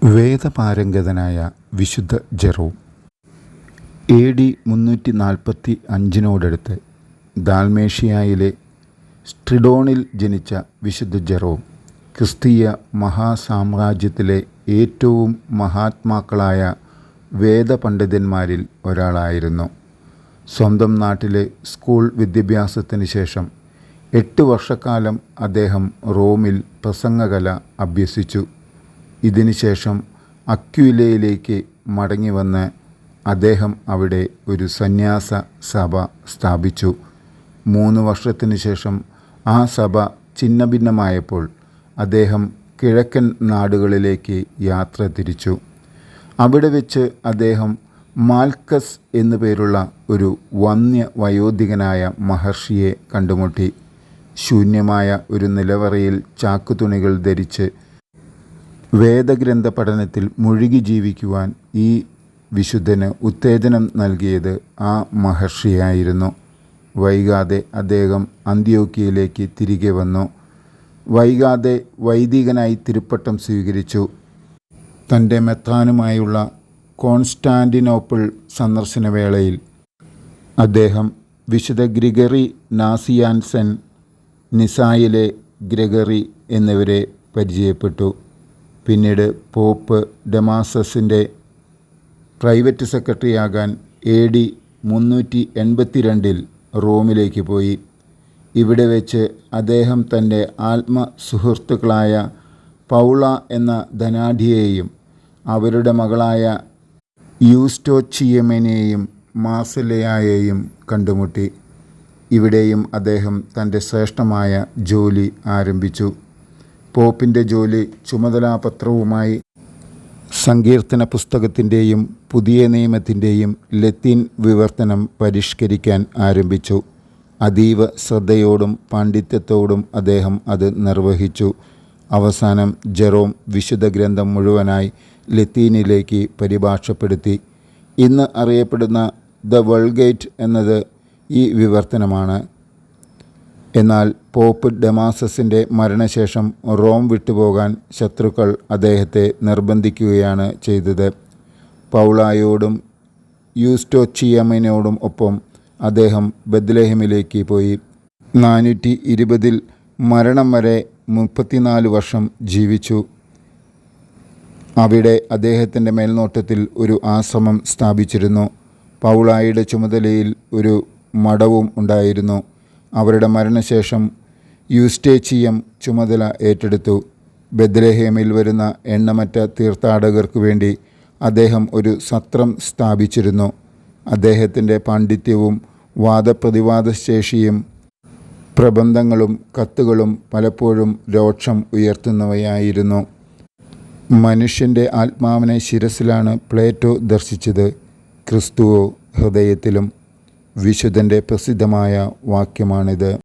വേദപാരംഗതനായ വിശുദ്ധ Jerome AD 345 ദാൽമേഷ്യയിലെ സ്ട്രിഡോണിൽ ജനിച്ച വിശുദ്ധ ജെറോം ക്രിസ്തീയ മഹാസാമ്രാജ്യത്തിലെ ഏറ്റവും മഹാത്മാക്കളായ വേദപണ്ഡിതന്മാരിൽ ഒരാളായിരുന്നു. സ്വന്തം നാട്ടിലെ സ്കൂൾ വിദ്യാഭ്യാസത്തിന് ശേഷം 8 വർഷക്കാലം അദ്ദേഹം റോമിൽ പ്രസംഗകല അഭ്യസിച്ചു. ഇതിനുശേഷം അക്വിലയിലേക്ക് മടങ്ങിവന്ന് അദ്ദേഹം അവിടെ ഒരു സന്യാസ സഭ സ്ഥാപിച്ചു. 3 വർഷത്തിനു ശേഷം ആ സഭ ഛിന്നഭിന്നമായപ്പോൾ അദ്ദേഹം കിഴക്കൻ നാടുകളിലേക്ക് യാത്ര തിരിച്ചു. അവിടെ വെച്ച് അദ്ദേഹം മാൽക്കസ് എന്നു പേരുള്ള ഒരു വന്യ വയോധികനായ മഹർഷിയെ കണ്ടുമുട്ടി. ശൂന്യമായ ഒരു നിലവറയിൽ ചാക്കുതുണികൾ ധരിച്ച് വേദഗ്രന്ഥ പഠനത്തിൽ മുഴുകി ജീവിക്കുവാൻ ഈ വിശുദ്ധന് ഉത്തേജനം നൽകിയത് ആ മഹർഷിയായിരുന്നു. വൈകാതെ അദ്ദേഹം അന്ത്യോക്യയിലേക്ക് തിരികെ വന്നു. വൈകാതെ വൈദികനായി തിരുപ്പട്ടം സ്വീകരിച്ചു. തൻ്റെ മെത്രാനുമായുള്ള കോൺസ്റ്റാന്റിനോപ്പിൾ സന്ദർശനവേളയിൽ അദ്ദേഹം വിശുദ്ധ ഗ്രിഗറി നാസിയാൻസൻ, നിസായിലെ ഗ്രിഗറി എന്നിവരെ പരിചയപ്പെട്ടു. പിന്നീട് പോപ്പ് ഡമാസസിൻ്റെ പ്രൈവറ്റ് സെക്രട്ടറിയാകാൻ AD 382 റോമിലേക്ക് പോയി. ഇവിടെ വെച്ച് അദ്ദേഹം തൻ്റെ ആത്മസുഹൃത്തുക്കളായ പൗള എന്ന ധനാഢ്യയെയും അവരുടെ മകളായ യൂസ്റ്റോച്ചിയമനെയും മാർസലയായെയും കണ്ടുമുട്ടി. ഇവിടെയും അദ്ദേഹം തൻ്റെ ശ്രേഷ്ഠമായ ജോലി ആരംഭിച്ചു. പോപ്പിൻ്റെ ജോലി ചുമതലാപത്രവുമായി സങ്കീർത്തന പുസ്തകത്തിൻ്റെയും പുതിയ നിയമത്തിൻ്റെയും ലത്തീൻ വിവർത്തനം പരിഷ്കരിക്കാൻ ആരംഭിച്ചു. അതീവ ശ്രദ്ധയോടും പാണ്ഡിത്യത്തോടും അദ്ദേഹം അത് നിർവഹിച്ചു. അവസാനം ജെറോം വിശുദ്ധ ഗ്രന്ഥം മുഴുവനായി ലത്തീനിലേക്ക് പരിഭാഷപ്പെടുത്തി. ഇന്ന് അറിയപ്പെടുന്ന ദ വൾഗേറ്റ് എന്നത് ഈ വിവർത്തനമാണ്. എന്നാൽ പോപ്പ് ഡമാസസിൻ്റെ മരണശേഷം റോം വിട്ടുപോകാൻ ശത്രുക്കൾ അദ്ദേഹത്തെ നിർബന്ധിക്കുകയാണ് ചെയ്തത്. പൗളായോടും യൂസ്റ്റോച്ചിയമനോടും ഒപ്പം അദ്ദേഹം ബെത്ലഹേമിലേക്ക് പോയി. 420 മരണം വരെ 34 വർഷം ജീവിച്ചു. അവിടെ അദ്ദേഹത്തിൻ്റെ മേൽനോട്ടത്തിൽ ഒരു ആശ്രമം സ്ഥാപിച്ചിരുന്നു. പൗളായുടെ ചുമതലയിൽ ഒരു മഠവും ഉണ്ടായിരുന്നു. അവരുടെ മരണശേഷം യൂസ്റ്റേച്ചിയം ചുമതല ഏറ്റെടുത്തു. ബെത്ലഹേമിൽ വരുന്ന എണ്ണമറ്റ തീർത്ഥാടകർക്ക് വേണ്ടി അദ്ദേഹം ഒരു സത്രം സ്ഥാപിച്ചിരുന്നു. അദ്ദേഹത്തിൻ്റെ പാണ്ഡിത്യവും വാദപ്രതിവാദശേഷിയും പ്രബന്ധങ്ങളും കത്തുകളും പലപ്പോഴും രോക്ഷം ഉയർത്തുന്നവയായിരുന്നു. മനുഷ്യൻ്റെ ആത്മാവിനെ ശിരസിലാണ് പ്ലേറ്റോ ദർശിച്ചത്, ക്രിസ്തുവോ ഹൃദയത്തിലും. വിശുദ്ധൻ്റെ പ്രസിദ്ധമായ വാക്യമാണിത്.